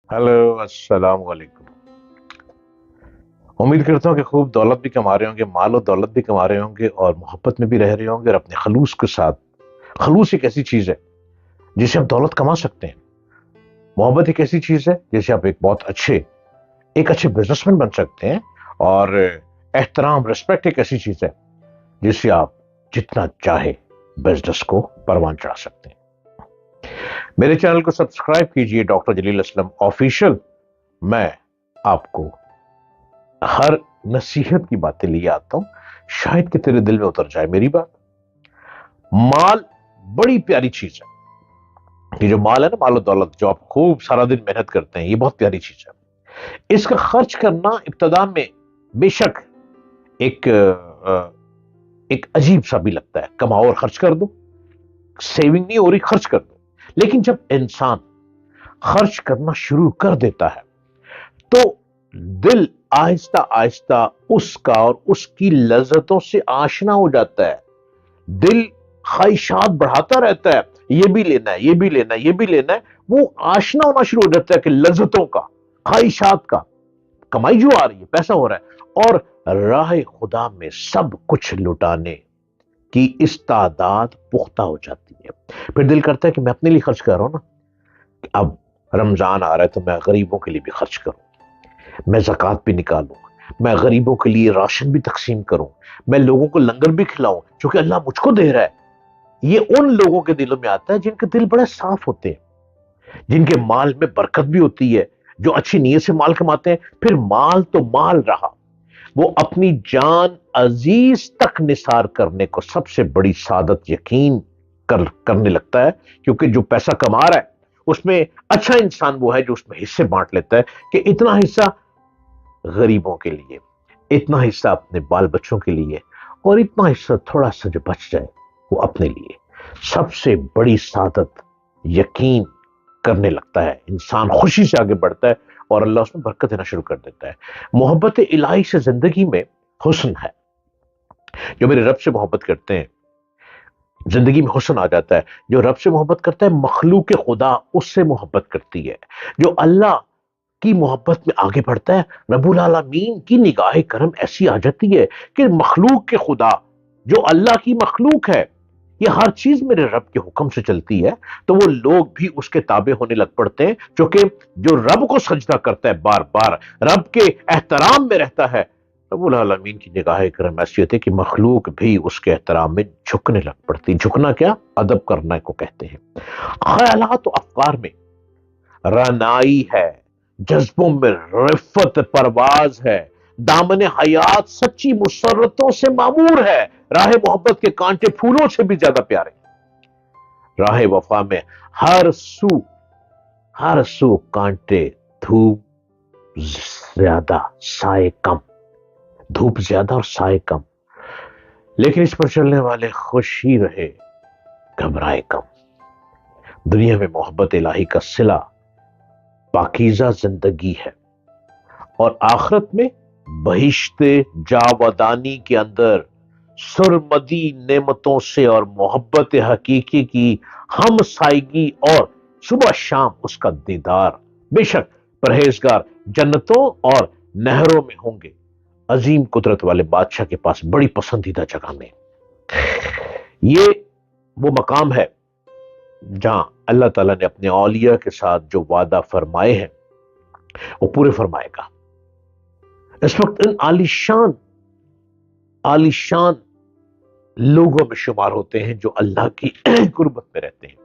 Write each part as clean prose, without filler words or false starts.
Hello, अस्सलाम वालेकुम। उम्मीद करता हूँ कि खूब दौलत भी कमा रहे होंगे, माल और दौलत भी कमा रहे होंगे और मोहब्बत में भी रह रहे होंगे और अपने खलूस के साथ। खलूस एक ऐसी चीज है जिससे आप दौलत कमा सकते हैं। मोहब्बत एक ऐसी चीज है जिससे आप एक अच्छे बिजनेसमैन बन सकते हैं। और एहतराम, रिस्पेक्ट एक ऐसी चीज है जिससे आप जितना चाहे बिजनेस को परवान चढ़ा सकते हैं। मेरे चैनल को सब्सक्राइब कीजिए, डॉक्टर जलील असलम ऑफिशियल। मैं आपको हर नसीहत की बातें लिए आता हूं, शायद कि तेरे दिल में उतर जाए मेरी बात। माल बड़ी प्यारी चीज है। ये जो माल है ना, माल और दौलत, जो आप खूब सारा दिन मेहनत करते हैं, ये बहुत प्यारी चीज है। इसका खर्च करना इब्तदा में बेशक एक अजीब सा भी लगता है। कमाओ और खर्च कर दो, सेविंग नहीं हो रही, खर्च कर दो। लेकिन जब इंसान खर्च करना शुरू कर देता है तो दिल आहिस्ता आहिस्ता उसका और उसकी लज्जतों से आशना हो जाता है। दिल ख्वाहिशात बढ़ाता रहता है, ये भी लेना है, ये भी लेना है, ये भी लेना है। वो आशना होना शुरू हो जाता है कि लज्जतों का, ख्वाहिशात का। कमाई जो आ रही है, पैसा हो रहा है, और राह खुदा में सब कुछ लुटाने की इस्तादाद पुख्ता हो जाती है। फिर दिल करता है कि मैं अपने लिए खर्च कर रहा हूं ना, अब रमजान आ रहा है तो मैं गरीबों के लिए भी खर्च करूं, मैं ज़कात भी निकालूं, मैं गरीबों के लिए राशन भी तकसीम करूं, मैं लोगों को लंगर भी खिलाऊं, क्योंकि अल्लाह मुझको दे रहा है। ये उन लोगों के दिलों में आता है जिनके दिल बड़े साफ होते हैं, जिनके माल में बरकत भी होती है, जो अच्छी नीयत से माल कमाते हैं। फिर माल तो माल रहा, वो अपनी जान अजीज तक निसार करने को सबसे बड़ी सादत यकीन करने लगता है। क्योंकि जो पैसा कमा रहा है उसमें अच्छा इंसान वो है जो उसमें हिस्से बांट लेता है कि इतना हिस्सा गरीबों के लिए, इतना हिस्सा अपने बाल बच्चों के लिए, और इतना हिस्सा थोड़ा सा जो बच जाए वो अपने लिए। सबसे बड़ी सादत यकीन करने लगता है, इंसान खुशी से आगे बढ़ता है और अल्लाह उसमें बरकत देना शुरू कर देता है। मोहब्बत इलाही से जिंदगी में हुस्न है। जो मेरे रब से मोहब्बत करते हैं, जिंदगी में हुस्न आ जाता है। जो रब से मोहब्बत करता है, मखलूक खुदा उससे मोहब्बत करती है। जो अल्लाह की मोहब्बत में आगे बढ़ता है, रब्बुल आलमीन की निगाह करम ऐसी आ जाती है कि मखलूक के खुदा, जो अल्लाह की मखलूक है, ये हर चीज मेरे रब के हुक्म से चलती है, तो वो लोग भी उसके ताबे होने लग पड़ते हैं। क्योंकि जो रब को सजदा करता है, बार बार रब के एहतराम में रहता है, रब्बुल आलमीन की निगाह करम ऐसी होती है कि मखलूक भी उसके एहतराम में झुकने लग पड़ती। झुकना क्या, अदब करना को कहते हैं। ख्यालात और अफकार में रनाई है, जज्बों में रिफत परवाज है, दामन हयात सच्ची मुसर्रतों से मामूर है, राह मोहब्बत के कांटे फूलों से भी ज्यादा प्यारे, राह वफा में हर सू हर सू कांटे, धूप ज्यादा साए कम, धूप ज्यादा और साए कम, लेकिन इस पर चलने वाले खुश ही रहे, घबराए कम। दुनिया में मोहब्बत इलाही का सिला पाकीज़ा जिंदगी है, और आखिरत में बहिश्ते जावदानी के अंदर सुरमदी नेमतों से और मोहब्बत हकीकी की हम साइगी और सुबह शाम उसका दीदार। बेशक परहेजगार जन्नतों और नहरों में होंगे, अजीम कुदरत वाले बादशाह के पास बड़ी पसंदीदा जगह में। ये वो मकाम है जहां अल्लाह ताला ने अपने औलिया के साथ जो वादा फरमाए हैं वो पूरे फरमाएगा। इस वक्त इन आलिशान आलिशान लोगों में शुमार होते हैं जो अल्लाह की कुर्बत में रहते हैं।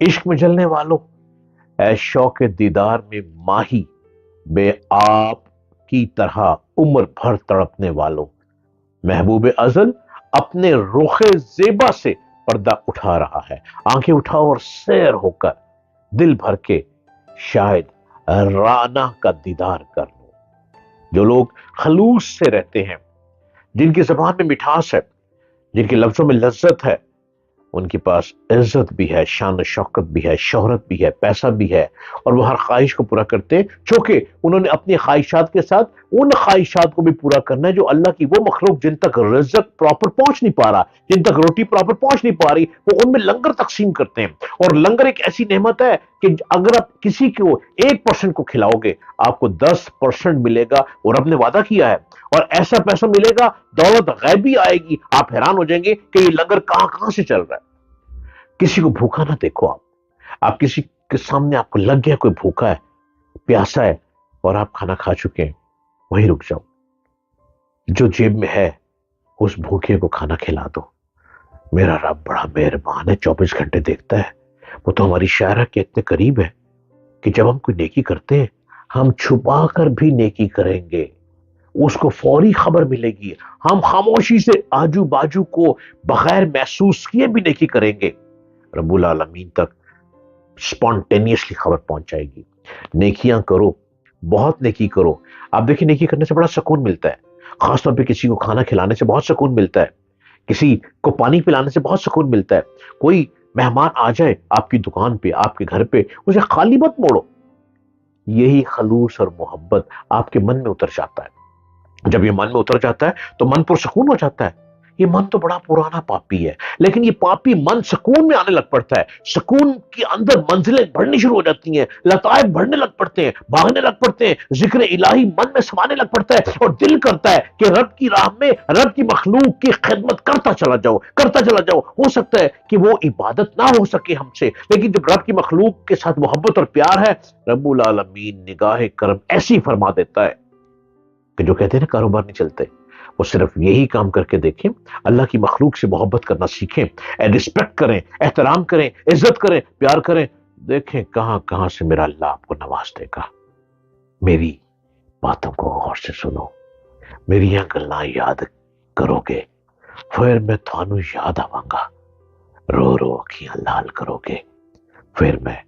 इश्क में जलने वालों, ऐ शौक दीदार में माही बे आप की तरह उम्र भर तड़पने वालों, महबूब अजल अपने रुखे जेबा से पर्दा उठा रहा है। आंखें उठाओ और सैर होकर दिल भर के शायद राना का दीदार कर लो। जो लोग खलूस से रहते हैं, जिनकी जबान में मिठास है, जिनके लफ्जों में लज्जत है, उनके पास इज्जत भी है, शान शौकत भी है, शोहरत भी है, पैसा भी है, और वो हर ख्वाहिश को पूरा करते हैं, चूंकि उन्होंने अपनी ख्वाहिशात के साथ ان ख्वाहिशात को भी पूरा करना है जो अल्लाह की वो मखलूक जिन तक रिज़्क प्रॉपर पहुंच नहीं पा रहा, जिन तक रोटी प्रॉपर पहुंच नहीं पा रही, वो उनमें लंगर तकसीम करते हैं। और लंगर एक ऐसी नेमत है कि अगर आप किसी को 1% को खिलाओगे, आपको 10% मिलेगा, और रब ने वादा किया है। और ऐसा पैसा मिलेगा, दौलत गैबी आएगी, आप हैरान हो जाएंगे कि ये लंगर कहां कहां से चल रहा है। किसी को भूखा ना देखो। आप किसी के सामने आपको लग गया कोई भूखा है, प्यासा है, और आप खाना खा चुके हैं, वहीं रुक जाओ। जो जेब में है उस भूखे को खाना खिला दो। मेरा रब बड़ा मेहरबान है, 24 घंटे देखता है। वो तो हमारी शायरा के इतने करीब है कि जब हम कोई नेकी करते हैं, हम छुपा कर भी नेकी करेंगे, उसको फौरी खबर मिलेगी। हम खामोशी से आजू बाजू को बगैर महसूस किए भी नेकी करेंगे, रब्बुल आलमीन तक स्पॉन्टेनियसली खबर पहुंच जाएगी। नेकियां करो, बहुत नेकी करो। आप देखिए, नेकी करने से बड़ा सुकून मिलता है। खासतौर पे किसी को खाना खिलाने से बहुत सुकून मिलता है, किसी को पानी पिलाने से बहुत सुकून मिलता है। कोई मेहमान आ जाए आपकी दुकान पे, आपके घर पे, उसे खाली मत मोड़ो। यही खलूस और मोहब्बत आपके मन में उतर जाता है। जब ये मन में उतर जाता है तो मन पुरसकून हो जाता है। ये मन तो बड़ा पुराना पापी है, लेकिन ये पापी मन सुकून में आने लग पड़ता है। सुकून के अंदर मंजिलें बढ़नी शुरू हो जाती हैं, लताएफ बढ़ने लग पड़ते हैं, भागने लग पड़ते हैं, जिक्र इलाही मन में समाने लग पड़ता है, और दिल करता है कि रब की राह में, रब की मखलूक की खिदमत करता चला जाओ, करता चला जाओ। हो सकता है कि वो इबादत ना हो सके हमसे, लेकिन जब रब की मखलूक के साथ मोहब्बत और प्यार है, रब्बुल आलमीन निगाह करम ऐसी फरमा देता है कि जो कहते हैं ना कारोबार नहीं चलते, वो सिर्फ यही काम करके देखें। अल्लाह की मखलूक से मोहब्बत करना सीखें, रिस्पेक्ट करें, एहतराम करें, इज्जत करें, प्यार करें। देखें कहां कहां से मेरा अल्लाह आपको नवाज देगा। मेरी बातों को गौर से सुनो, मेरी गल्लां याद करोगे, फिर मैं थानू याद आवांगा। रो रो अखियां लाल करोगे, फिर मैं